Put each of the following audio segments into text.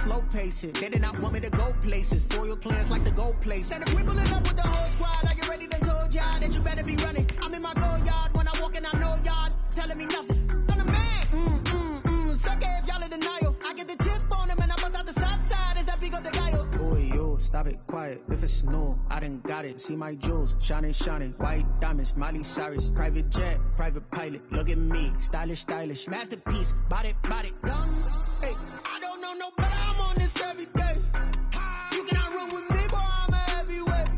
slow pacing. They did not want me to go places. Foil plans like the go place. And if we pulling up with the whole squad, are you ready to told y'all that you better be running? I'm in my go yard. When I walk in, I know y'all telling me nothing. I'm a man. Suck it if y'all in denial. I get the chip on them and I bust out the south side. Is that big of the guy? Boy, yo, stop it, quiet. If it's snow, I done got it. See my jewels, shining, white diamonds, Miley Cyrus, private jet, private pilot. Look at me, stylish, masterpiece, body, young. Hey, I don't know no better. I'm on this every day. You cannot run with me, boy. I'm a heavyweight.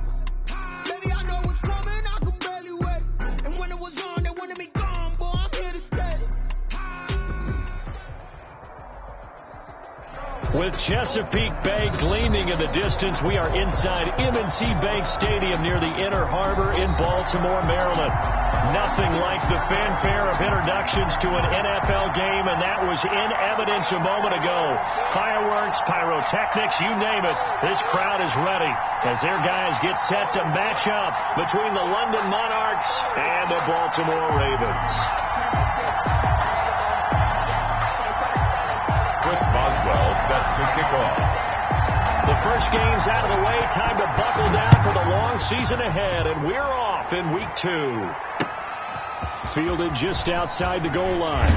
Baby, I know what's coming. I can barely wait. And when it was on, they wanted me gone, boy. I'm here to stay. With Chesapeake Bay gleaming in the distance, we are inside M&T Bank Stadium near the Inner Harbor in Baltimore, Maryland. Nothing like the fanfare of introductions to an NFL game, and that was in evidence a moment ago. Fireworks, pyrotechnics, you name it. This crowd is ready as their guys get set to match up between the London Monarchs and the Baltimore Ravens. Boswell set to kick off. The first game's out of the way. Time to buckle down for the long season ahead, and we're off in week 2. Fielded just outside the goal line.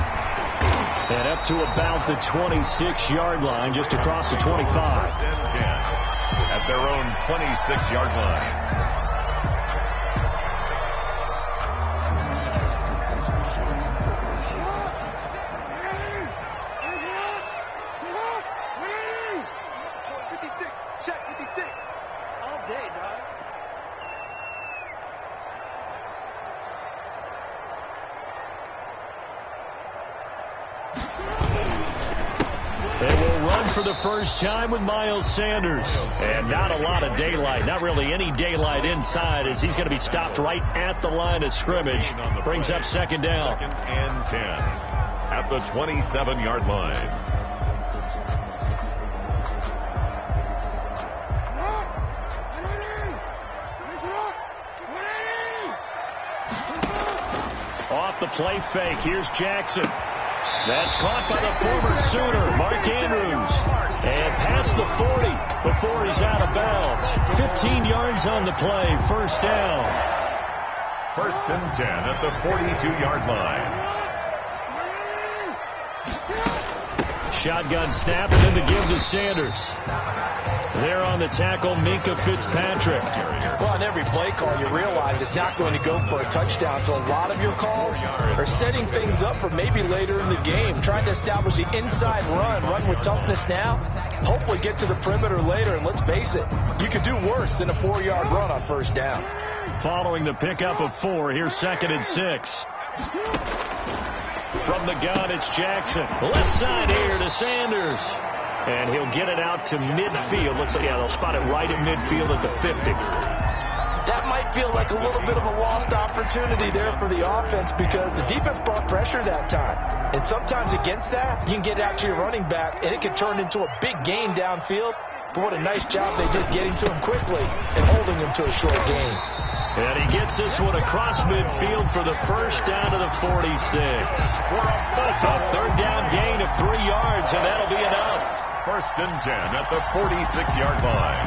And up to about the 26-yard line, just across the 25. First and 10 at their own 26-yard line. For the first time with Miles Sanders. And not a lot of daylight. Not really any daylight inside as he's going to be stopped right at the line of scrimmage. Brings up second down. 2nd and 10 at the 27-yard line. Off the play fake. Here's Jackson. That's caught by the former Sooner, Mark Andrews. And past the 40 before he's out of bounds. 15 yards on the play, first down. 1st and 10 at the 42-yard line. Shotgun snap and then to give to Sanders. There on the tackle, Minka Fitzpatrick. Well, on every play call, you realize it's not going to go for a touchdown. So a lot of your calls are setting things up for maybe later in the game, trying to establish the inside run with toughness now, hopefully get to the perimeter later. And let's face it, you could do worse than a 4-yard run on first down. Following the pickup of 4, here's 2nd and 6. From the gun, it's Jackson. Left side here to Sanders. And he'll get it out to midfield. Looks like, yeah, they'll spot it right in midfield at the 50. That might feel like a little bit of a lost opportunity there for the offense because the defense brought pressure that time. And sometimes against that, you can get it out to your running back, and it can turn into a big gain downfield. But what a nice job they did getting to him quickly and holding him to a short gain. And he gets this one across midfield for the first down to the 46. A third down gain of 3 yards, and that'll be enough. 1st and 10 at the 46-yard line.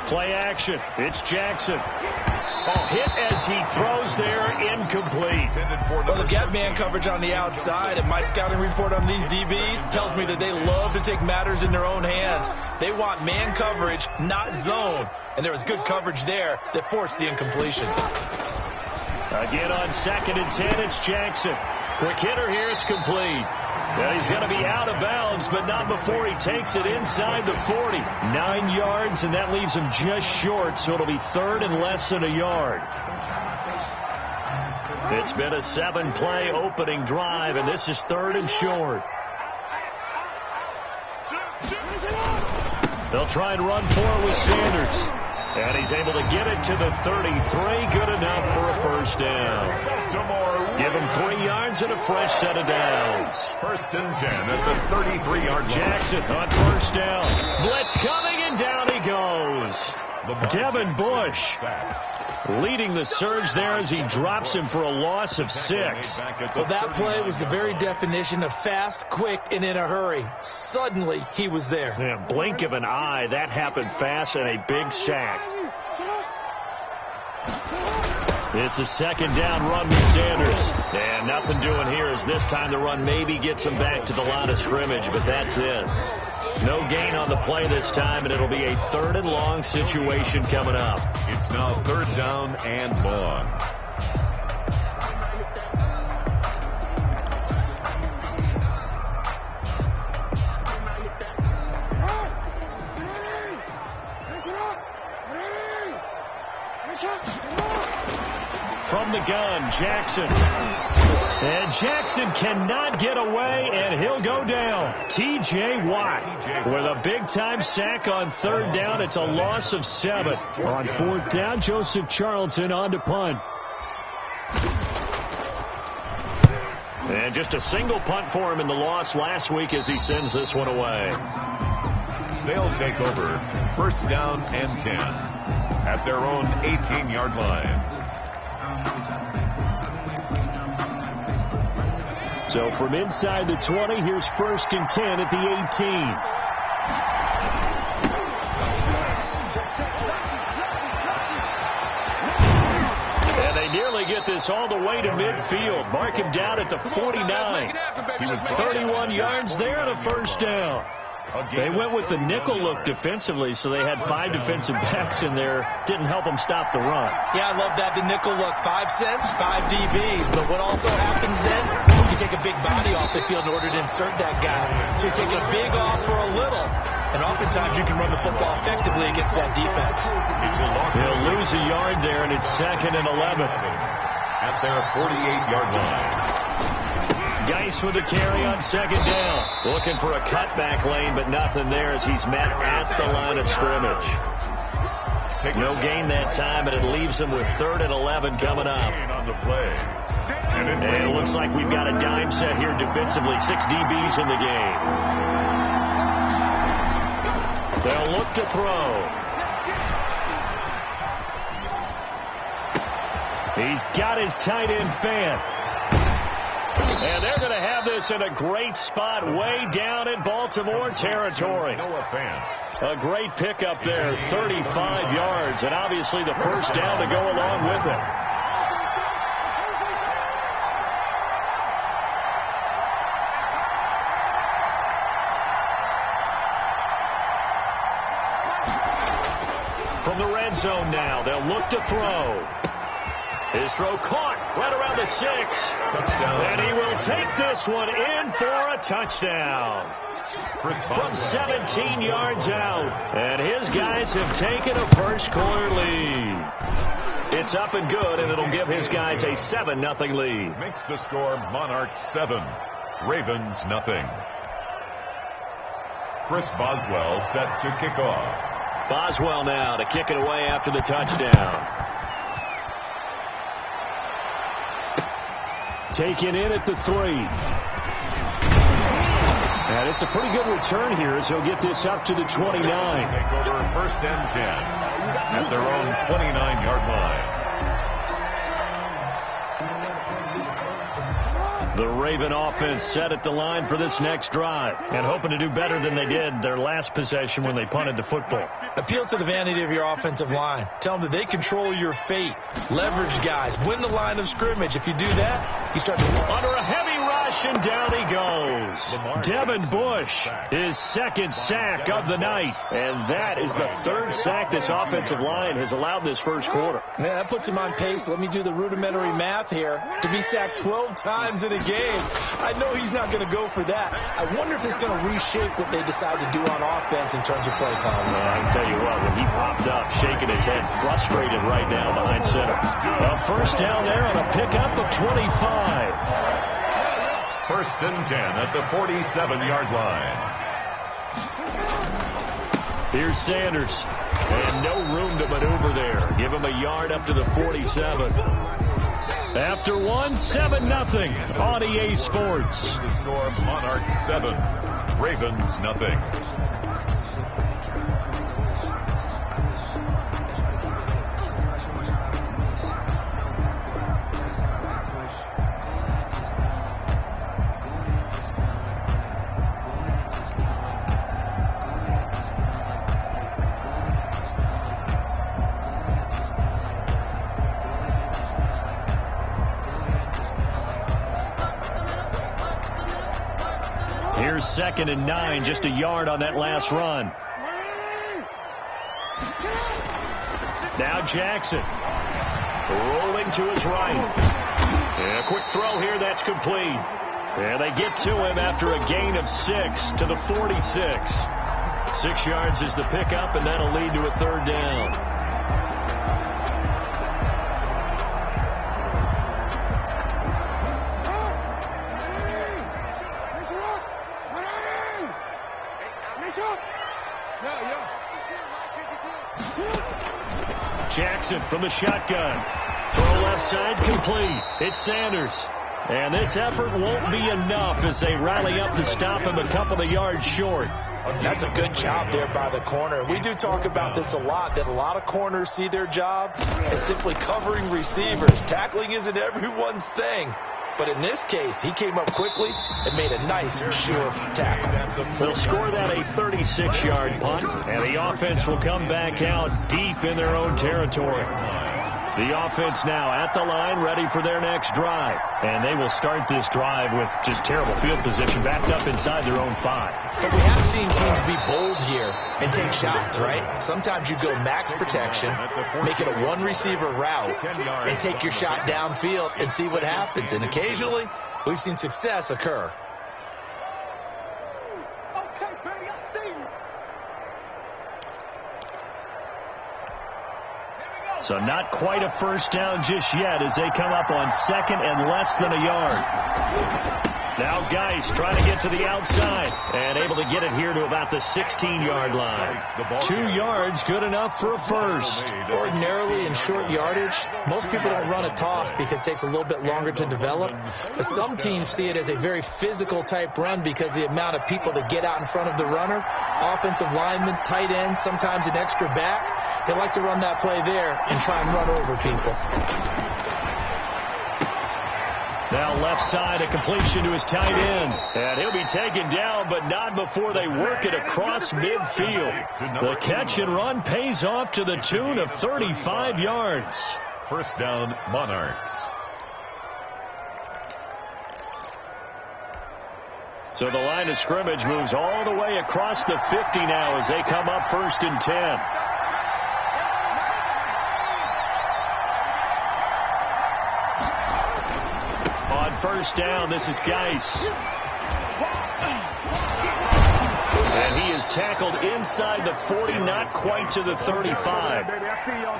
Play action. It's Jackson. Hit as he throws there, incomplete. Well, they've got man coverage on the outside, and my scouting report on these DBs tells me that they love to take matters in their own hands. They want man coverage, not zone. And there was good coverage there that forced the incompletion. Again on 2nd and 10, it's Jackson. Quick hitter here, it's complete. And he's going to be out of bounds, but not before he takes it inside the 40. 9 yards, and that leaves him just short, so it'll be 3rd and less than a yard. It's been a 7-play opening drive, and this is 3rd and short. They'll try and run for it with Sanders. And he's able to get it to the 33. Good enough for a first down. Give him 3 yards and a fresh set of downs. 1st and 10 at the 33-yard line. Jackson on first down. Blitz coming, and down he goes. Devin Bush leading the surge there as he drops him for a loss of 6. Well, that play was the very definition of fast, quick, and in a hurry. Suddenly, he was there. Yeah, blink of an eye, that happened fast and a big sack. It's a second down run with Sanders. And nothing doing here as this time the run maybe gets him back to the line of scrimmage, but that's it. No gain on the play this time, and it'll be a 3rd and long situation coming up. It's now 3rd down and long. From the gun, Jackson. And Jackson cannot get away, and he'll go down. T.J. Watt with a big-time sack on 3rd down. It's a loss of 7. On 4th down, Joseph Charlton on to punt. And just a single punt for him in the loss last week as he sends this one away. They'll take over 1st down and 10 at their own 18-yard line. So from inside the 20, here's 1st and 10 at the 18. And they nearly get this all the way to midfield. Mark him down at the 49. He was 31 yards there, the 1st down. They went with the nickel look defensively, so they had 5 defensive backs in there. Didn't help them stop the run. Yeah, I love that, the nickel look. 5 cents, 5 DBs. But what also happens then, you take a big body off the field in order to insert that guy. So you're taking a big off for a little. And oftentimes you can run the football effectively against that defense. They'll lose a yard there, and it's 2nd and 11. At their 48-yard line. Geis with a carry on 2nd down. Looking for a cutback lane, but nothing there as he's met at the line of scrimmage. No gain that time, and it leaves him with 3rd and 11 coming up. And it looks like we've got a dime set here defensively. 6 DBs in the game. They'll look to throw. He's got his tight end fan. And they're going to have this in a great spot way down in Baltimore territory. A great pickup there, 35 yards, and obviously the 1st down to go along with it. From the red zone now, they'll look to throw. His throw caught right around the 6. Touchdown. And he will take this one in for a touchdown. From 17 yards out. And his guys have taken a first-quarter lead. It's up and good, and it'll give his guys a 7-0 lead. Makes the score Monarchs 7, Ravens nothing. Chris Boswell set to kick off. Boswell now to kick it away after the touchdown. Taken in at the 3. And it's a pretty good return here as he'll get this up to the 29. Take over 1st and 10 at their own 29-yard line. The Raven offense set at the line for this next drive and hoping to do better than they did their last possession when they punted the football. Appeal to the vanity of your offensive line. Tell them that they control your fate. Leverage guys. Win the line of scrimmage. If you do that, you start to... Under a heavy rush, and down he goes. Devin Bush, his 2nd sack of the night. And that is the 3rd sack this offensive line has allowed this first quarter. Yeah, that puts him on pace. Let me do the rudimentary math here. To be sacked 12 times in a game. I know he's not going to go for that. I wonder if it's going to reshape what they decide to do on offense in terms of play calling. I can tell you what, when he popped up, shaking his head, frustrated right now behind center. A 1st down there on a pickup of 25. 1st and 10 at the 47-yard line. Here's Sanders. And no room to maneuver there. Give him a yard up to the 47. After 1, 7-0 on EA Sports. The score Monarchs 7, Ravens nothing. Here's 2nd and 9, just a yard on that last run. Now Jackson. Rolling to his right. And a quick throw here, that's complete. And they get to him after a gain of 6 to the 46. 6 yards is the pickup, and that'll lead to a 3rd down. Jackson from the shotgun. Throw left side complete. It's Sanders. And this effort won't be enough as they rally up to stop him a couple of yards short. That's a good job there by the corner. We do talk about this a lot, that a lot of corners see their job as simply covering receivers. Tackling isn't everyone's thing. But in this case, he came up quickly and made a nice, sure tackle. They'll score that a 36-yard punt, and the offense will come back out deep in their own territory. The offense now at the line, ready for their next drive. And they will start this drive with just terrible field position, backed up inside their own 5. But we have seen teams be bold here and take shots, right? Sometimes you go max protection, make it a one-receiver route, and take your shot downfield and see what happens. And occasionally, we've seen success occur. So not quite a first down just yet as they come up on 2nd and less than a yard. Now Geis trying to get to the outside and able to get it here to about the 16-yard line. 2 yards, good enough for a first. Ordinarily in short yardage, most people don't run a toss because it takes a little bit longer to develop. But some teams see it as a very physical type run because the amount of people that get out in front of the runner, offensive linemen, tight ends, sometimes an extra back. They like to run that play there and try and run over people. Now left side, a completion to his tight end. And he'll be taken down, but not before they work it across midfield. The catch and run pays off to the tune of 35 yards. First down, Monarchs. So the line of scrimmage moves all the way across the 50 now as they come up 1st and 10. First down, this is Geis. And he is tackled inside the 40, not quite to the 35.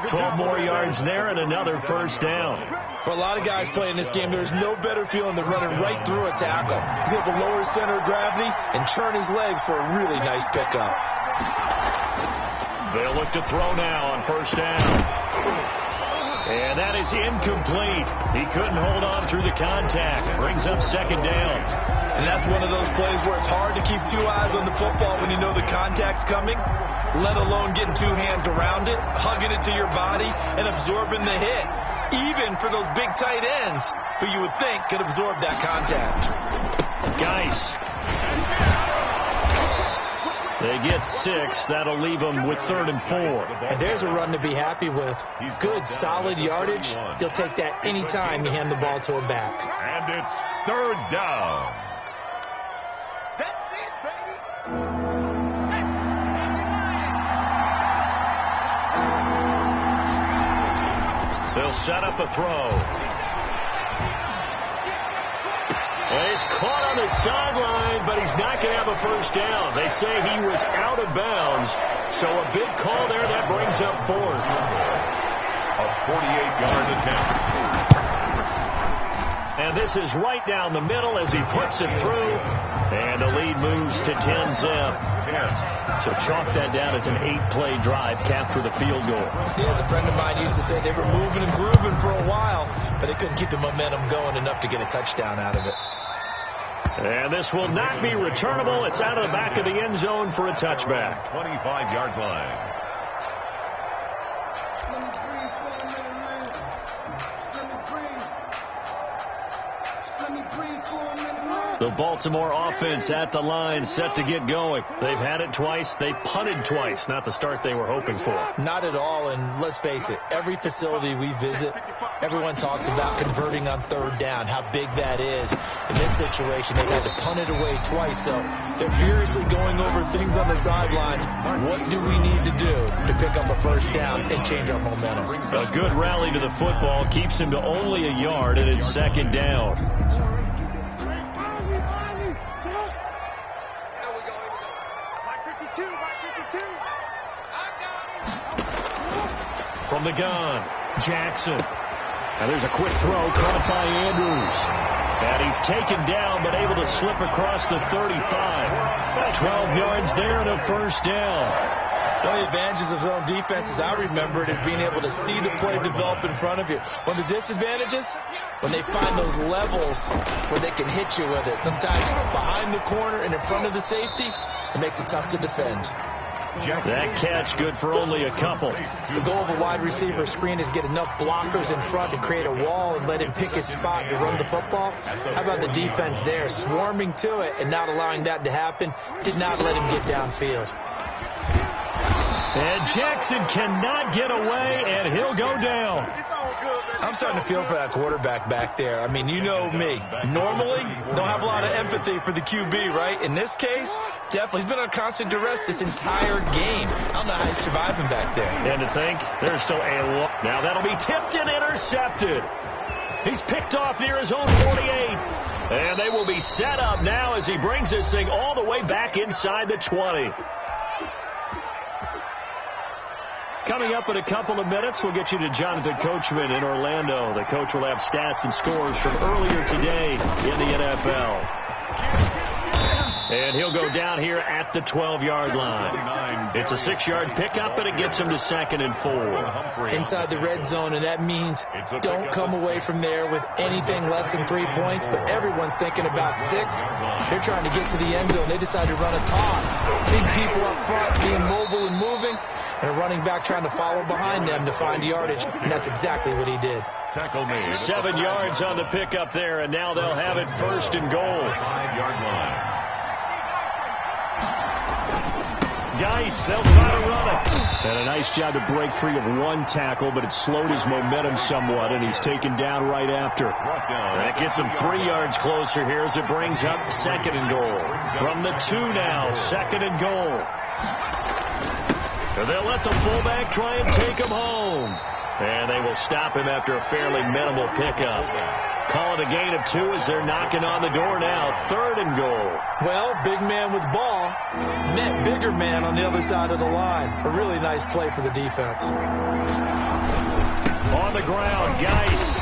12 more yards there and another first down. For a lot of guys playing this game, there's no better feeling than running right through a tackle. He's able to lower his center of gravity and turn his legs for a really nice pickup. They'll look to throw now on first down. And that is incomplete. He couldn't hold on through the contact. Brings up 2nd down. And that's one of those plays where it's hard to keep 2 eyes on the football when you know the contact's coming, let alone getting 2 hands around it, hugging it to your body, and absorbing the hit. Even for those big tight ends who you would think could absorb that contact. Geis. They get 6. That'll leave them with 3rd and 4. And there's a run to be happy with. Good, solid yardage. He'll take that anytime you hand the ball to a back. And it's 3rd down. That's it, baby. They'll set up a throw. Well, he's caught on the sideline, but he's not going to have a first down. They say he was out of bounds, so a big call there. That brings up 4th. A 48-yard attempt. And this is right down the middle as he puts it through, and the lead moves to 10-zip. So chalk that down as an 8-play drive, capped with a field goal. Yeah, as a friend of mine used to say, they were moving and grooving for a while, but they couldn't keep the momentum going enough to get a touchdown out of it. And this will not be returnable. It's out of the back of the end zone for a touchback. 25-yard line. The Baltimore offense at the line, set to get going. They've had it twice. They punted twice. Not the start they were hoping for. Not at all, and let's face it, every facility we visit, everyone talks about converting on 3rd down, how big that is. In this situation. They've had to punt it away twice, so they're furiously going over things on the sidelines. What do we need to do to pick up a first down and change our momentum? A good rally to the football keeps him to only a yard, and it's second down. From the gun, Jackson. And there's a quick throw caught by Andrews. And he's taken down, but able to slip across the 35. 12 yards there and a first down. One of the advantages of zone defense, as I remember it, is being able to see the play develop in front of you. One of the disadvantages, when they find those levels where they can hit you with it. Sometimes behind the corner and in front of the safety, it makes it tough to defend. That catch good for only a couple. The goal of a wide receiver screen is get enough blockers in front to create a wall and let him pick his spot to run the football. How about the defense there, swarming to it and not allowing that to happen? Did not let him get downfield. And Jackson cannot get away, and he'll go down. I'm starting to feel for that quarterback back there. I mean, you know me. Normally, don't have a lot of empathy for the QB, right? In this case, definitely. He's been on constant duress this entire game. I don't know how he's surviving back there. And to think, there's still a look. Now that'll be tipped and intercepted. He's picked off near his own 48. And they will be set up now as he brings this thing all the way back inside the 20. Coming up in a couple of minutes, we'll get you to Jonathan Coachman in Orlando. The coach will have stats and scores from earlier today in the NFL. And he'll go down here at the 12-yard line. It's a 6-yard pickup, and it gets him to 2nd and 4. Inside the red zone, and that means don't come away from there with anything less than 3 points, but everyone's thinking about 6. They're trying to get to the end zone. They decide to run a toss. Big people up front being mobile and moving, and a running back trying to follow behind them to find yardage, and that's exactly what he did. 7 yards on the pickup there, and now they'll have it 1st and goal. 5-yard line. Geis, they'll try to run it. And a nice job to break free of one tackle, but it slowed his momentum somewhat, and he's taken down right after. That gets him 3 yards closer here as it brings up 2nd and goal. From the 2 now, 2nd and goal. And they'll let the fullback try and take him home. And they will stop him after a fairly minimal pickup. Call it a gain of 2 as they're knocking on the door now. 3rd and goal. Well, big man with ball met bigger man on the other side of the line. A really nice play for the defense. On the ground, Geis.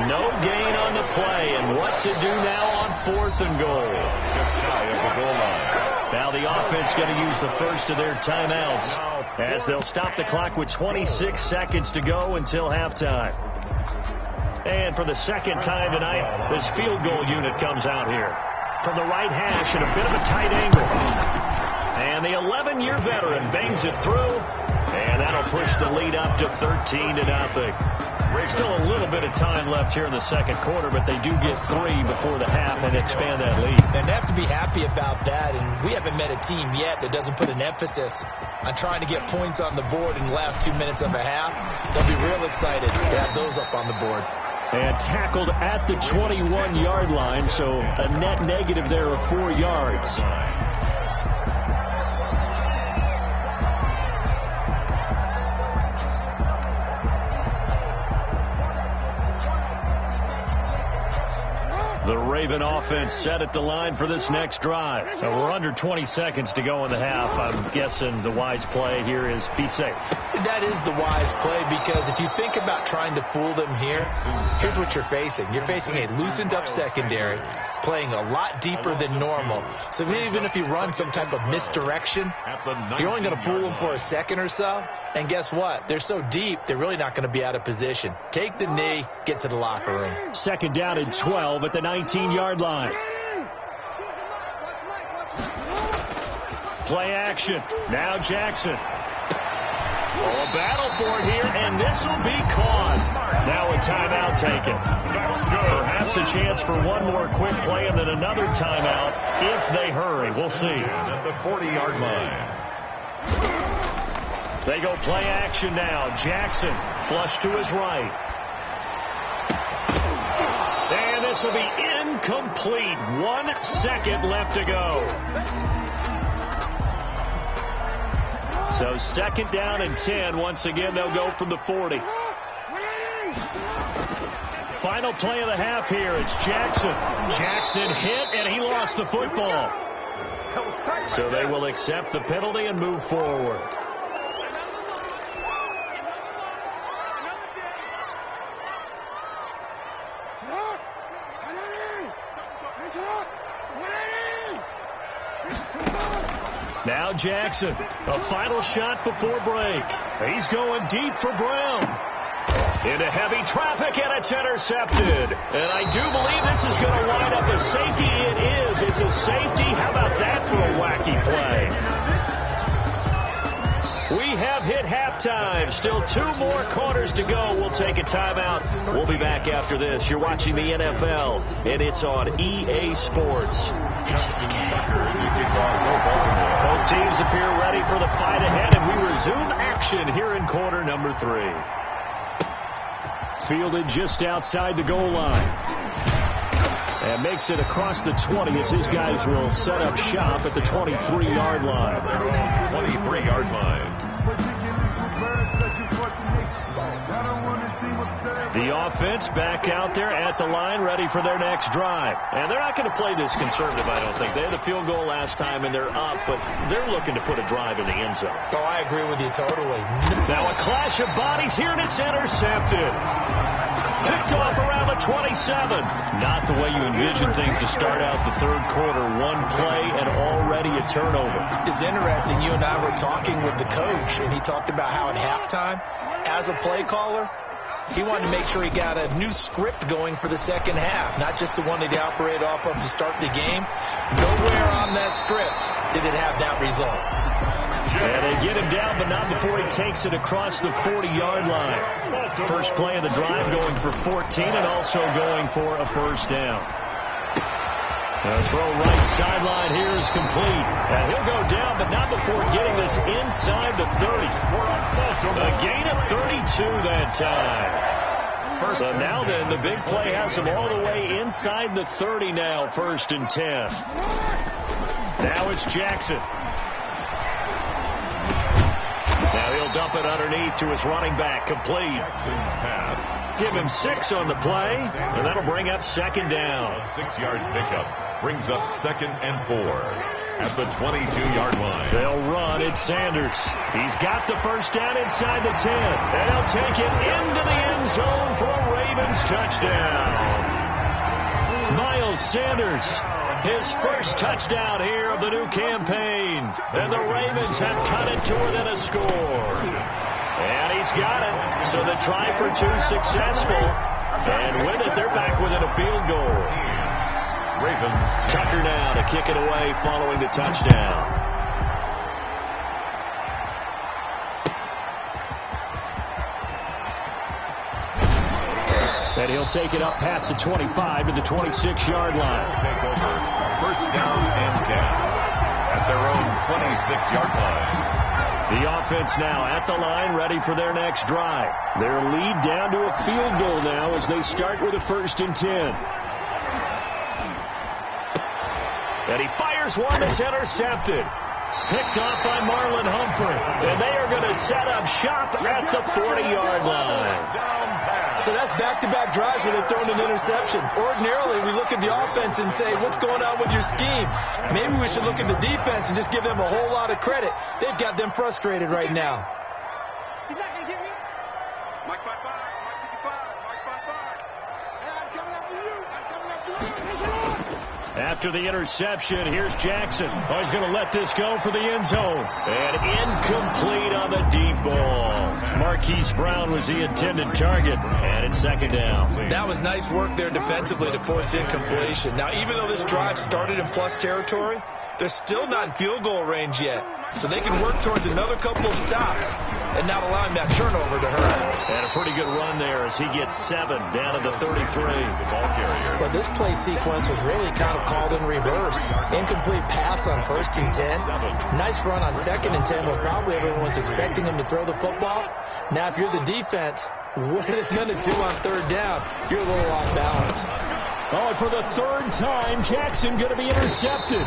No gain on the play. And what to do now on 4th and goal? Just shy of the goal line. Now the offense going to use the first of their timeouts as they'll stop the clock with 26 seconds to go until halftime. And for the second time tonight, this field goal unit comes out here. From the right hash at a bit of a tight angle. And the 11-year veteran bangs it through. And that'll push the lead up to 13-0. Still a little bit of time left here in the second quarter, but they do get 3 before the half and expand that lead. And they have to be happy about that, and we haven't met a team yet that doesn't put an emphasis on trying to get points on the board in the last 2 minutes of a half. They'll be real excited to have those up on the board. And tackled at the 21-yard line, so a net negative there of 4 yards. The Raven offense set at the line for this next drive. Now we're under 20 seconds to go in the half. I'm guessing the wise play here is be safe. That is the wise play, because if you think about trying to fool them here, here's what you're facing. You're facing a loosened up secondary, playing a lot deeper than normal. So even if you run some type of misdirection, you're only going to fool them for a second or so. And guess what? They're so deep, they're really not going to be out of position. Take the knee, get to the locker room. 2nd down and 12 at the 19-yard line. Play action. Now Jackson. Oh, a battle for it here, and this will be caught. Now a timeout taken. Perhaps a chance for one more quick play and then another timeout if they hurry. We'll see. At the 40-yard line. They go play action now. Jackson flush to his right. And this will be incomplete. 1 second left to go. So second down and 10. Once again, they'll go from the 40. Final play of the half here. It's Jackson. Jackson hit, and he lost the football. So they will accept the penalty and move forward. Now Jackson, a final shot before break. He's going deep for Brown. Into heavy traffic, and it's intercepted. And I do believe this is going to wind up a safety. It is. It's a safety. How about that for a wacky play? We have hit halftime. Still 2 more quarters to go. We'll take a timeout. We'll be back after this. You're watching the NFL, and it's on EA Sports. Both teams appear ready for the fight ahead, and we resume action here in quarter number 3. Fielded just outside the goal line. And makes it across the 20 as his guys will set up shop at the 23-yard line. 23-yard line. The offense back out there at the line, ready for their next drive. And they're not going to play this conservative, I don't think. They had a field goal last time, and they're up, but they're looking to put a drive in the end zone. Oh, I agree with you totally. Now a clash of bodies here, and it's intercepted. Picked off around the 27. Not the way you envision things to start out the third quarter. 1 play and already a turnover. It's interesting. You and I were talking with the coach, and he talked about how at halftime, as a play caller, he wanted to make sure he got a new script going for the second half, not just the one that he operated off of to start the game. Nowhere on that script did it have that result. And they get him down, but not before he takes it across the 40-yard line. First play of the drive going for 14 and also going for a first down. The throw right sideline here is complete. And he'll go down, but not before getting this inside the 30. A gain of 32 that time. So now then, the big play has him all the way inside the 30 now, 1st and 10. Now it's Jackson. Now he'll dump it underneath to his running back, complete. Give him 6 on the play, and that'll bring up second down. A 6-yard pickup brings up 2nd and 4 at the 22-yard line. They'll run. It's Sanders. He's got the first down inside the 10, and he'll take it into the end zone for a Ravens touchdown. Miles Sanders, his first touchdown here of the new campaign, and the Ravens have cut it to within a score. And he's got it. So the try for 2 successful. And with it, they're back within a field goal. Ravens. Tucker now to kick it away following the touchdown. And he'll take it up past the 25 to the 26-yard line. Take over. First down and 10 at their own 26-yard line. The offense now at the line, ready for their next drive. Their lead down to a field goal now as they start with a 1st and 10. And he fires one that's intercepted. Picked off by Marlon Humphrey. And they are going to set up shop at the 40-yard line. So that's back-to-back drives where they're throwing an interception. Ordinarily, we look at the offense and say, what's going on with your scheme? Maybe we should look at the defense and just give them a whole lot of credit. They've got them frustrated right now. He's not going to get me. Mike 5-5, Mike 55, Mike 5-5. Hey, I'm coming after you. I'm coming after you. After the interception, here's Jackson. Oh, he's going to let this go for the end zone. And incomplete on the deep ball. Marquise Brown was the intended target. And it's second down. That was nice work there defensively to force incompletion. Now, even though this drive started in plus territory, they're still not in field goal range yet. So they can work towards another couple of stops and not allowing that turnover to hurt. And a pretty good run there as he gets 7 down to the 33. The ball carrier. But this play sequence was really kind of called in reverse. Incomplete pass on 1st and 10. Nice run on 2nd and 10, but probably everyone was expecting him to throw the football. Now, if you're the defense, what are they going to do on 3rd down? You're a little off balance. Oh, and for the third time, Jackson going to be intercepted.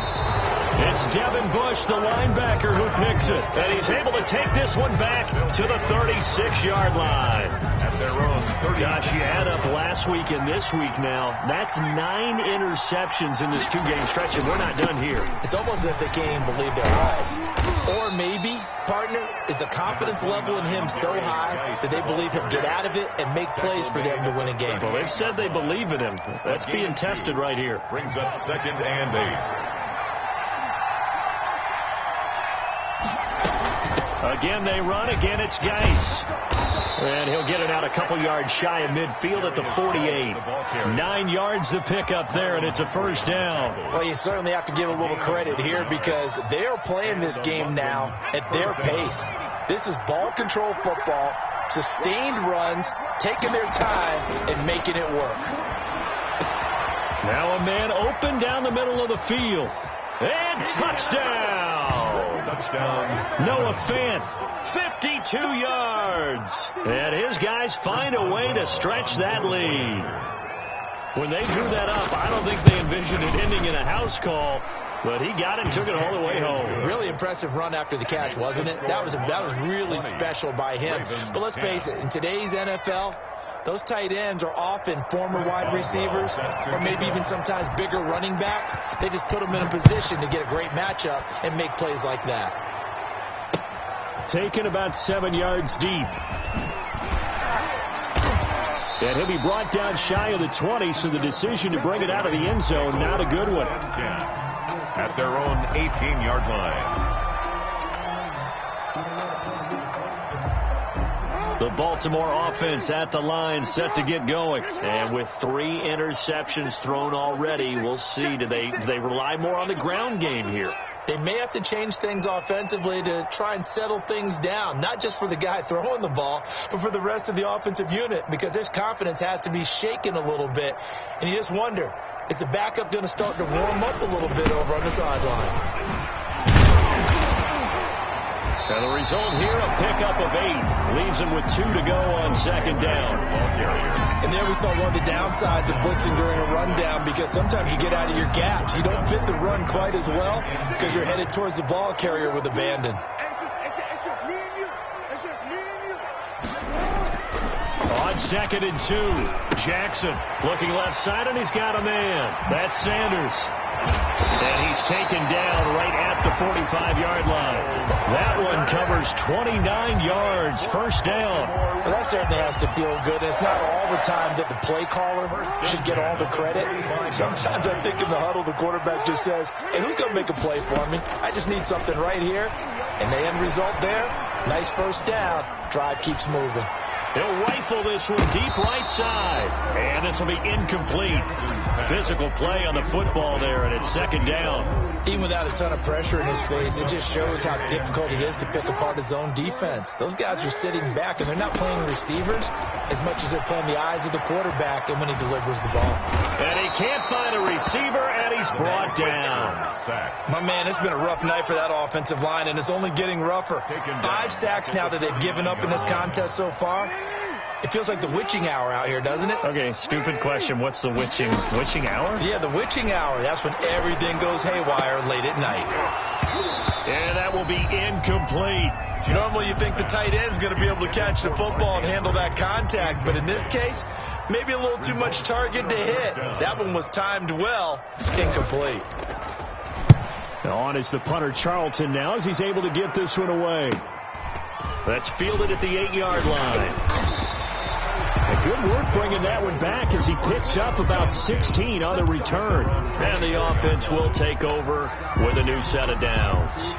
It's Devin Bush, the linebacker, who picks it. And he's able to take this one back to the 36-yard line. At their own 30. Gosh, you add up last week and this week now. That's 9 interceptions in this two-game stretch, and we're not done here. It's almost as if they can't even believe their eyes. Or maybe, partner, is the confidence level in him so high that they believe he'll get out of it and make plays for them to win a game. Well, they've said they believe in him. That's being tested right here. Brings up 2nd and 8. Again, they run. Again, it's Geis. And he'll get it out a couple yards shy of midfield at the 48. 9 yards to pick up there, and it's a first down. Well, you certainly have to give a little credit here because they are playing this game now at their pace. This is ball control football, sustained runs, taking their time and making it work. Now a man open down the middle of the field. And touchdown! Touchdown. Noah Fant, 52 yards. And his guys find a way to stretch that lead. When they drew that up, I don't think they envisioned it ending in a house call, but he got it and took it all the way home. Really impressive run after the catch, wasn't it? That was really special by him. But let's face it, in today's NFL, those tight ends are often former wide receivers or maybe even sometimes bigger running backs. They just put them in a position to get a great matchup and make plays like that. Taken about 7 yards deep. And he'll be brought down shy of the 20, so the decision to bring it out of the end zone, not a good one. At their own 18-yard line. The Baltimore offense at the line, set to get going. And with 3 interceptions thrown already, we'll see. Do they rely more on the ground game here? They may have to change things offensively to try and settle things down, not just for the guy throwing the ball, but for the rest of the offensive unit, because his confidence has to be shaken a little bit. And you just wonder, is the backup going to start to warm up a little bit over on the sideline? And the result here, a pickup of 8. Leaves him with 2 to go on second down. And there we saw one of the downsides of blitzing during a rundown, because sometimes you get out of your gaps. You don't fit the run quite as well because you're headed towards the ball carrier with abandon. It's just me and you. It's just me and you. On 2nd and 2, Jackson looking left side, and he's got a man. That's Sanders. And he's taken down right at the 45-yard line. That one covers 29 yards, first down. Well, that certainly has to feel good. It's not all the time that the play caller should get all the credit. Sometimes I think in the huddle, the quarterback just says, hey, who's going to make a play for me? I just need something right here. And the end result there, nice first down. Drive keeps moving. He'll rifle this one deep right side. And this will be incomplete. Physical play on the football there, and it's second down. Even without a ton of pressure in his face, it just shows how difficult it is to pick apart his own defense. Those guys are sitting back, and they're not playing receivers as much as they're playing the eyes of the quarterback and when he delivers the ball. And he can't find a receiver, and he's brought down. My man, it's been a rough night for that offensive line, and it's only getting rougher. 5 sacks now that they've given up in this contest so far. It feels like the witching hour out here, doesn't it? Okay, stupid question. What's the witching hour? Yeah, the witching hour. That's when everything goes haywire late at night. And that will be incomplete. Normally you think the tight end's going to be able to catch the football and handle that contact, but in this case, maybe a little too much target to hit. That one was timed well. Incomplete. On is the punter Charlton now as he's able to get this one away. That's fielded at the 8-yard line. A good work bringing that one back as he picks up about 16 on the return. And the offense will take over with a new set of downs.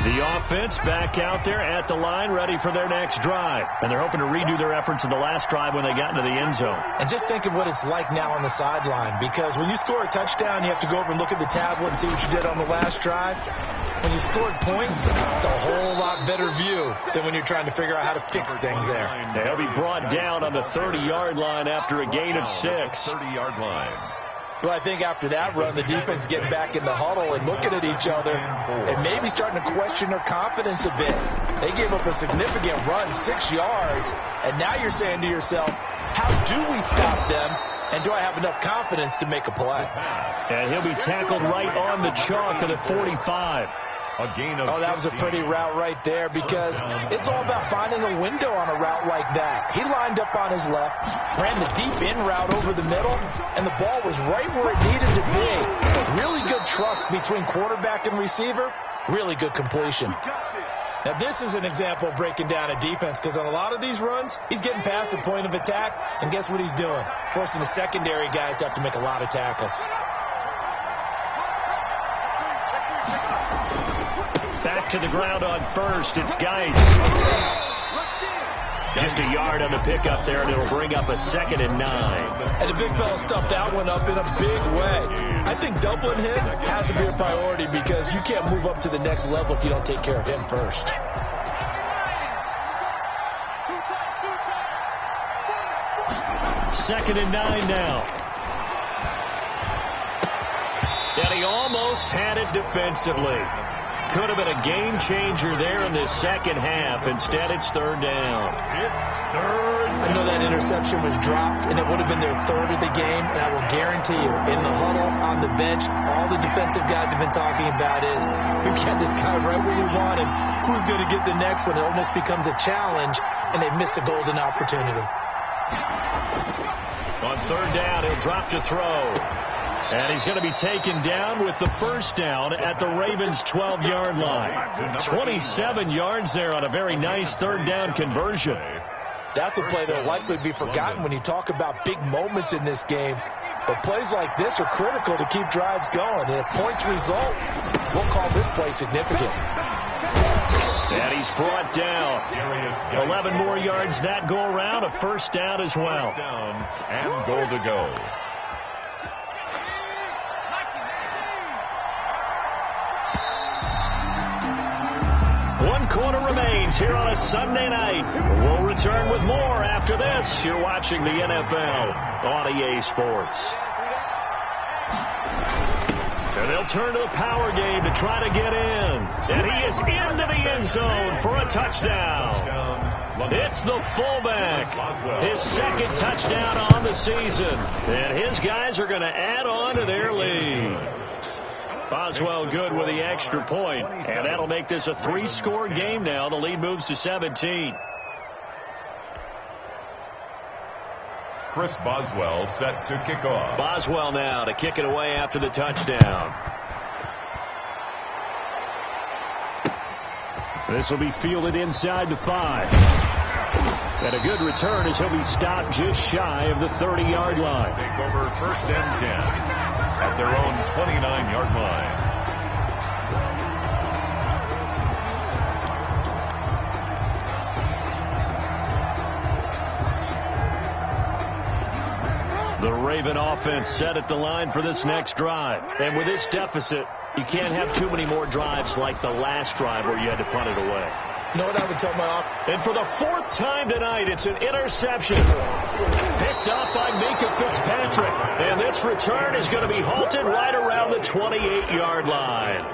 The offense back out there at the line, ready for their next drive. And they're hoping to redo their efforts in the last drive when they got into the end zone. And just think of what it's like now on the sideline, because when you score a touchdown, you have to go over and look at the tablet and see what you did on the last drive. When you scored points, it's a whole lot better view than when you're trying to figure out how to fix things there. They'll be brought down on the 30-yard line after a gain of 6. 30-yard line. Well, I think after that run, the defense getting back in the huddle and looking at each other and maybe starting to question their confidence a bit. They gave up a significant run, 6 yards, and now you're saying to yourself, how do we stop them And do I have enough confidence to make a play? And he'll be tackled right on the chalk of the 45. A gain of that was a pretty route right there, because it's all about finding a window on a route like that. He lined up on his left, ran the deep in route over the middle, and the ball was right where it needed to be. Really good trust between quarterback and receiver. Really good completion. Now, this is an example of breaking down a defense, because on a lot of these runs, he's getting past the point of attack, and guess what he's doing? Forcing the secondary guys to have to make a lot of tackles. Back to the ground on first. It's Geis. Just a yard on the pickup there, and it'll bring up a 2nd and 9. And the big fella stuffed that one up in a big way. I think doubling him has to be a priority, because you can't move up to the next level if you don't take care of him first. Second and 9 now. And he almost had it defensively. Could have been a game changer there in this second half. Instead, it's 3rd down. I know that interception was dropped, and it would have been their 3rd of the game, and I will guarantee you, in the huddle, on the bench, all the defensive guys have been talking about is, we got this guy right where we want him. Who's going to get the next one? It almost becomes a challenge, and they've missed a golden opportunity. On 3rd down, he'll drop to throw. And he's going to be taken down with the 1st down at the Ravens' 12-yard line. 27 yards there on a very nice 3rd down conversion. That's a play that will likely be forgotten when you talk about big moments in this game. But plays like this are critical to keep drives going. And if points result, we'll call this play significant. And he's brought down. 11 more yards that go around. A 1st down as well. And goal to go. One quarter remains here on a Sunday night. We'll return with more after this. You're watching the NFL on EA Sports. And they'll turn to the power game to try to get in. And he is into the end zone for a touchdown. It's the fullback. His 2nd touchdown on the season. And his guys are going to add on to their lead. Boswell good with the extra point, and that'll make this a 3-score game now. The lead moves to 17. Chris Boswell set to kick off. Boswell now to kick it away after the touchdown. This will be fielded inside the 5. And a good return as he'll be stopped just shy of the 30-yard line. Take over 1st and 10. At their own 29-yard line. The Raven offense set at the line for this next drive. And with this deficit, you can't have too many more drives like the last drive where you had to punt it away. You know what I would tell my offense? And for the 4th time tonight, it's an interception. Picked up by Minka Fitzpatrick. And this return is going to be halted right around the 28-yard line.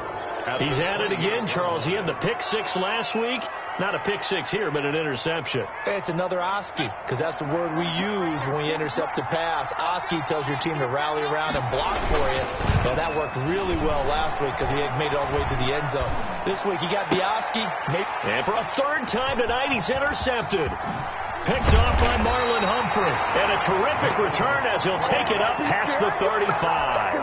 He's at it again, Charles. He had the pick 6 last week. Not a pick 6 here, but an interception. It's another Oski, because that's the word we use when we intercept a pass. Oski tells your team to rally around and block for you. Well, that worked really well last week because he had made it all the way to the end zone. This week, he got the Oski. And for a 3rd time tonight, he's intercepted. Picked off by Marlon Humphrey. And a terrific return as he'll take it up past the 35.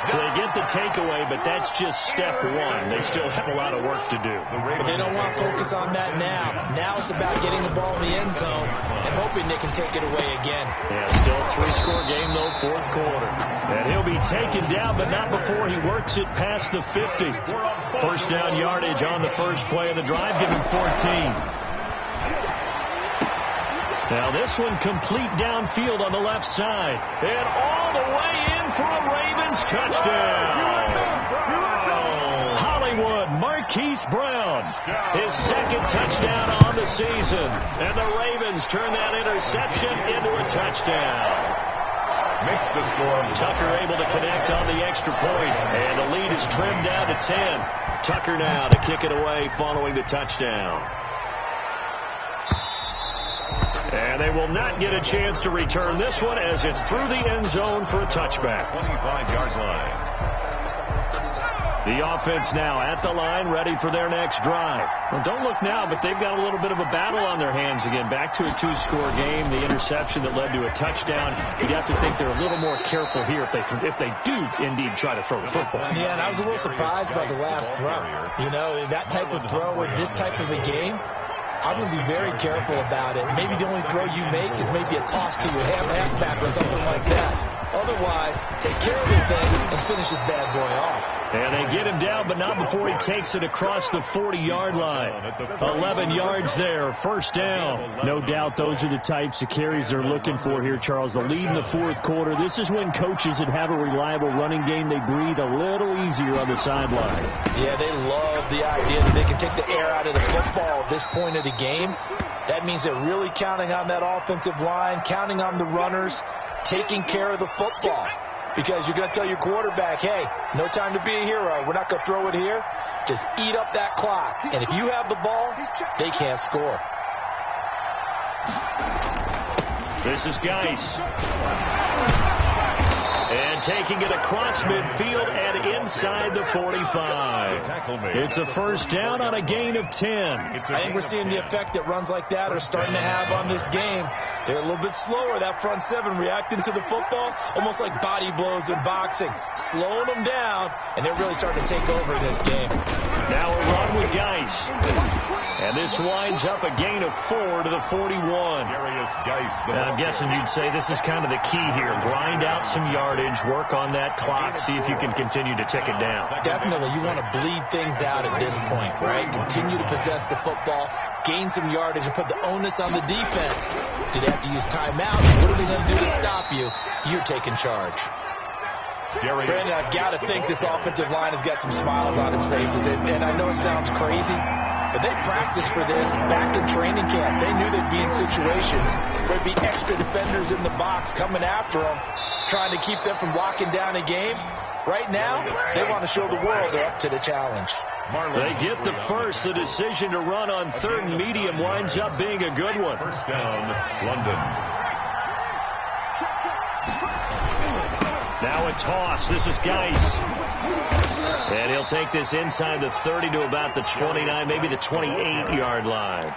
So they get the takeaway, but that's just step 1. They still have a lot of work to do. But they don't want to focus on that now. Now it's about getting the ball in the end zone and hoping they can take it away again. Yeah, still a 3-score game, though, 4th quarter. And he'll be taken down, but not before he works it past the 50. 1st down yardage on the first play of the drive, give him 14. Now this one complete downfield on the left side. And all the way in for a Ravens touchdown. Hollywood Marquise Brown. His 2nd touchdown on the season. And the Ravens turn that interception into a touchdown. Makes the score. Tucker able to connect on the extra point. And the lead is trimmed down to 10. Tucker now to kick it away following the touchdown. And And they will not get a chance to return this one as it's through the end zone for a touchback. 25-yard line. The offense now at the line, ready for their next drive. Well, don't look now, but they've got a little bit of a battle on their hands again. Back to a 2-score game, the interception that led to a touchdown. You'd have to think they're a little more careful here if they do indeed try to throw the football. Yeah, and I was a little surprised by the last throw. You know, that type of throw in this type of a game, I'm going to be very careful about it. Maybe the only throw you make is maybe a toss to your halfback or something like that. Otherwise, take care of the thing and finish this bad boy off. And they get him down, but not before he takes it across the 40-yard line. 11 yards there, first down. No doubt those are the types of carries they're looking for here, Charles. The lead in the fourth quarter. This is when coaches that have a reliable running game, they breathe a little easier on the sideline. Yeah, they love the idea that they can take the air out of the football at this point of the game. That means they're really counting on that offensive line, counting on the runners, taking care of the football. Because you're going to tell your quarterback, hey, no time to be a hero. We're not going to throw it here. Just eat up that clock. And if you have the ball, they can't score. This is Geis. And taking it across midfield and inside the 45. It's a first down on a gain of 10. I think we're seeing the effect that runs like that are starting to have on this game. They're a little bit slower, that front seven, reacting to the football, almost like body blows in boxing, slowing them down, and they're really starting to take over this game. Now a run with Geis. And this winds up a gain of 4 to the 41. Now, I'm guessing you'd say this is kind of the key here. Grind out some yardage, work on that clock, see if you can continue to tick it down. Definitely. You want to bleed things out at this point, right? Continue to possess the football, gain some yardage, and put the onus on the defense. Do they have to use timeout? What are they going to do to stop you? You're taking charge. Brandon, I've got to think this offensive line has got some smiles on its faces. And I know it sounds crazy, but they practiced for this back in training camp. They knew they'd be in situations where there'd be extra defenders in the box coming after them, trying to keep them from locking down a game. Right now, they want to show the world they're up to the challenge. They get the first. The decision to run on third and medium winds up being a good one. First down, London. Now a toss. This is Geis. And he'll take this inside the 30 to about the 29, maybe the 28-yard line.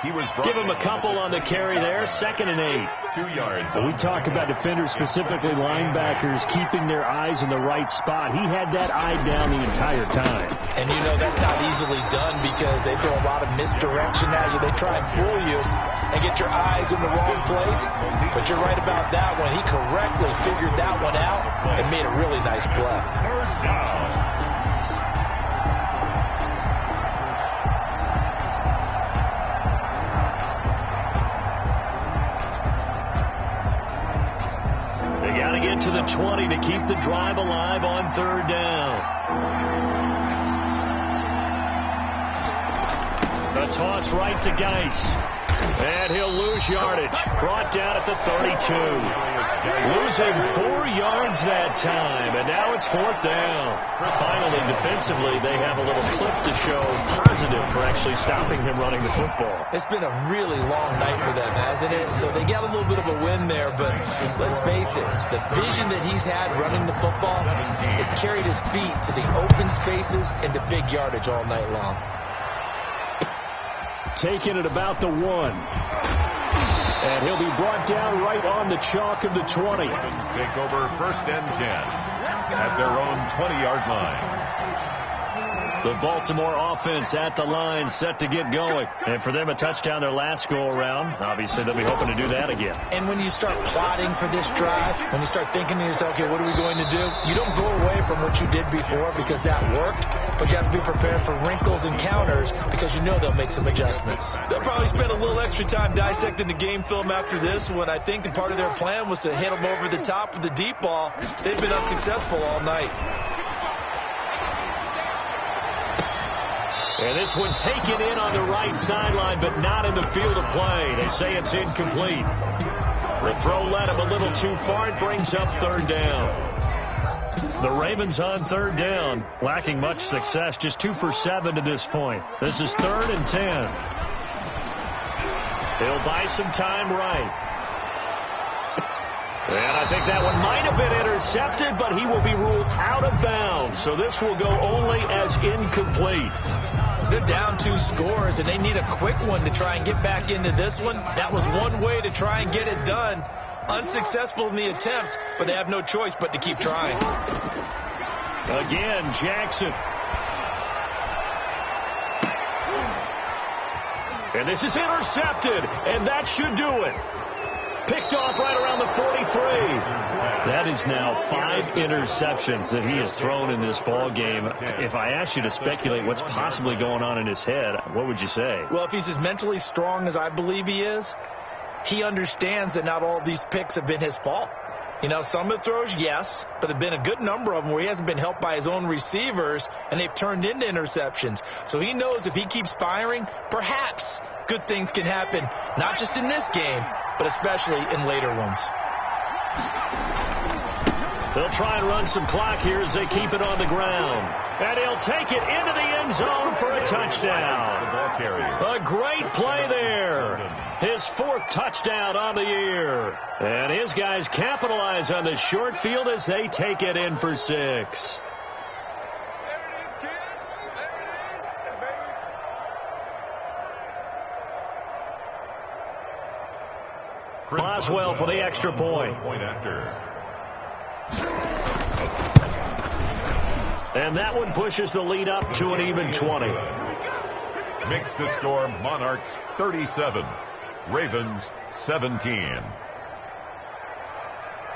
Give him a couple on the carry there. 2nd and 8. 2 yards. We talk about defenders, specifically linebackers, keeping their eyes in the right spot. He had that eye down the entire time. And you know that's not easily done because they throw a lot of misdirection at you. They try and fool you and get your eyes in the wrong place. But you're right about that one. He correctly figured that one out and made a really nice play. Third down. To the 20 to keep the drive alive on third down. A toss right to Geis. And he'll lose yardage. Brought down at the 32. Losing 4 yards that time. And now it's 4th down. Finally, defensively, they have a little clip to show positive for actually stopping him running the football. It's been a really long night for them, hasn't it? So they got a little bit of a win there, but let's face it, the vision that he's had running the football has carried his feet to the open spaces and the big yardage all night long. Taking it about the 1. And he'll be brought down right on the chalk of the 20. Take over 1st and 10 at their own 20-yard line. The Baltimore offense at the line, set to get going. And for them, a touchdown their last go-around. Obviously, they'll be hoping to do that again. And when you start plotting for this drive, when you start thinking to yourself, okay, what are we going to do? You don't go away from what you did before because that worked, but you have to be prepared for wrinkles and counters because you know they'll make some adjustments. They'll probably spend a little extra time dissecting the game film after this one. I think the part of their plan was to hit them over the top with the deep ball. They've been unsuccessful all night. And this one taken in on the right sideline, but not in the field of play. They say it's incomplete. The throw led him a little too far. It brings up 3rd down. The Ravens on 3rd down, lacking much success, just 2 for 7 to this point. This is 3rd and 10. He'll buy some time right. And I think that one might have been intercepted, but he will be ruled out of bounds. So this will go only as incomplete. They're down 2 scores, and they need a quick one to try and get back into this one. That was one way to try and get it done. Unsuccessful in the attempt, but they have no choice but to keep trying. Again, Jackson. And this is intercepted, and that should do it. Picked off right around the 43. That is now 5 interceptions that he has thrown in this ball game. If I asked you to speculate what's possibly going on in his head, what would you say? Well, if he's as mentally strong as I believe he is, he understands that not all these picks have been his fault. You know, some of the throws, yes, but there have been a good number of them where he hasn't been helped by his own receivers, and they've turned into interceptions. So he knows if he keeps firing, perhaps good things can happen, not just in this game, but especially in later ones. They'll try and run some clock here as they keep it on the ground. And he'll take it into the end zone for a touchdown. A great play there. His 4th touchdown on the year. And his guys capitalize on the short field as they take it in for 6. Boswell for the extra point. And that one pushes the lead up to an even 20. Makes the score Monarchs 37, Ravens 17.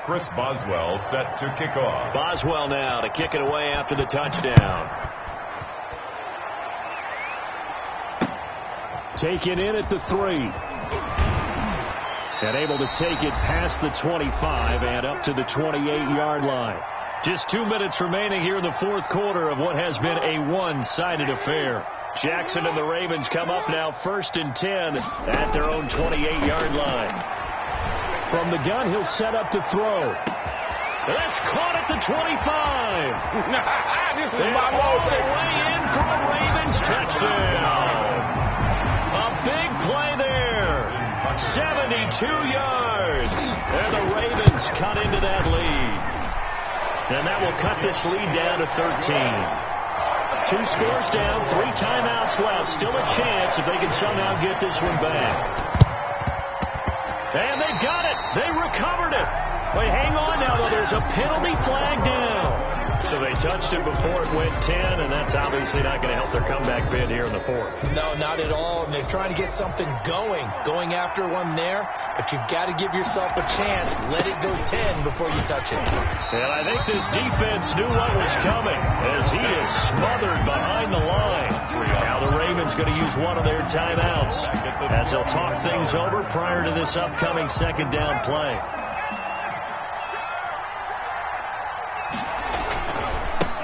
Chris Boswell set to kick off. Boswell now to kick it away after the touchdown. Taken in at the 3. And able to take it past the 25 and up to the 28-yard line. Just 2 minutes remaining here in the 4th quarter of what has been a one-sided affair. Jackson and the Ravens come up now 1st and 10 at their own 28-yard line. From the gun, he'll set up to throw. That's caught at the 25. And all the way in for a Ravens touchdown. A big play there. 72 yards. And the Ravens cut into that lead. And that will cut this lead down to 13. 2 scores down, 3 timeouts left. Still a chance if they can somehow get this one back. And they got it. They recovered it. Wait, hang on now, though. There's a penalty flag down. So they touched it before it went 10, and that's obviously not going to help their comeback bid here in the 4th. No, not at all. And they're trying to get something going after one there. But you've got to give yourself a chance. Let it go 10 before you touch it. And I think this defense knew what was coming as he is smothered behind the line. Now the Ravens going to use one of their timeouts as they'll talk things over prior to this upcoming 2nd down play.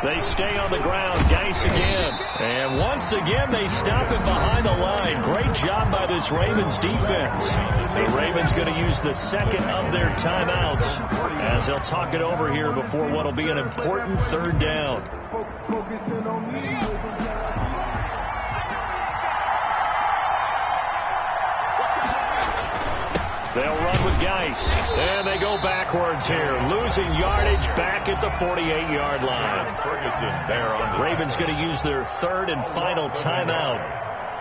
They stay on the ground. Geis again. And once again, they stop it behind the line. Great job by this Ravens defense. The Ravens going to use the 2nd of their timeouts as they'll talk it over here before what will be an important 3rd down. They'll run with Geis. And they go backwards here. Losing yardage back at the 48-yard line. Ferguson there on the Ravens going to use their 3rd and final timeout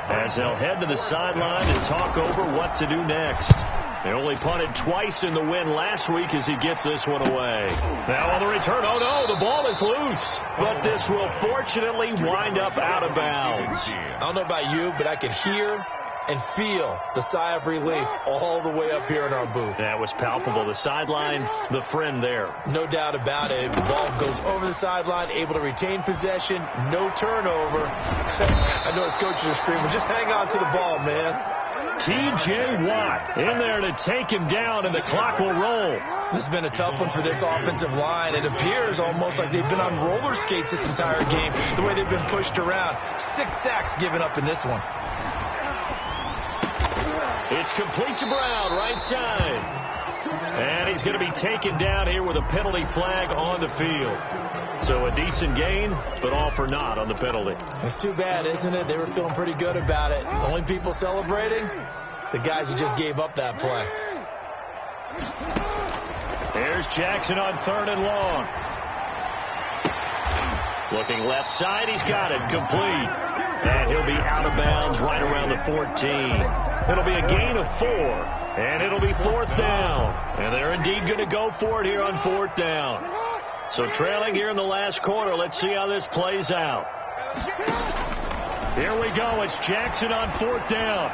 as they'll head to the sideline and talk over what to do next. They only punted twice in the win last week as he gets this one away. Now on the return, oh no, the ball is loose. But this will fortunately wind up out of bounds. I don't know about you, but I could hear and feel the sigh of relief all the way up here in our booth. That was palpable. The sideline, the friend there. No doubt about it. The ball goes over the sideline, able to retain possession, no turnover. I know his coaches are screaming, just hang on to the ball, man. T.J. Watt in there to take him down, and the clock will roll. This has been a tough one for this offensive line. It appears almost like they've been on roller skates this entire game, the way they've been pushed around. 6 sacks given up in this one. It's complete to Brown, right side. And he's going to be taken down here with a penalty flag on the field. So a decent gain, but all for naught on the penalty. It's too bad, isn't it? They were feeling pretty good about it. The only people celebrating, the guys who just gave up that play. Here's Jackson on 3rd and long. Looking left side, he's got it, complete. And he'll be out of bounds right around the 14. It'll be a gain of 4, and it'll be 4th down. And they're indeed going to go for it here on 4th down. So trailing here in the last quarter, let's see how this plays out. Here we go, it's Jackson on 4th down.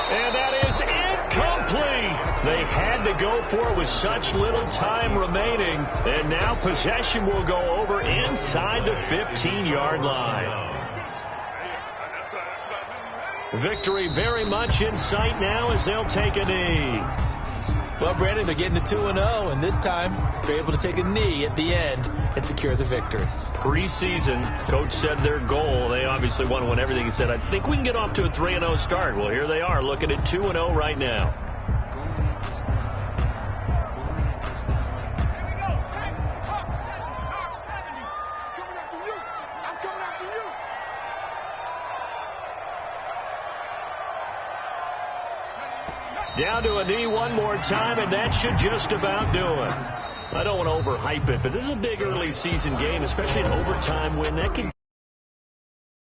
And that is incomplete. They had to go for it with such little time remaining. And now possession will go over inside the 15-yard line. Victory very much in sight now as they'll take a knee. Well, Brandon, they're getting to 2-0, and this time they're able to take a knee at the end and secure the victory. Preseason, coach said their goal, they obviously want to win everything. He said, I think we can get off to a 3-0 start. Well, here they are looking at 2-0 right now. Down to a knee one more time, and that should just about do it. I don't want to overhype it, but this is a big early season game, especially an overtime win. That could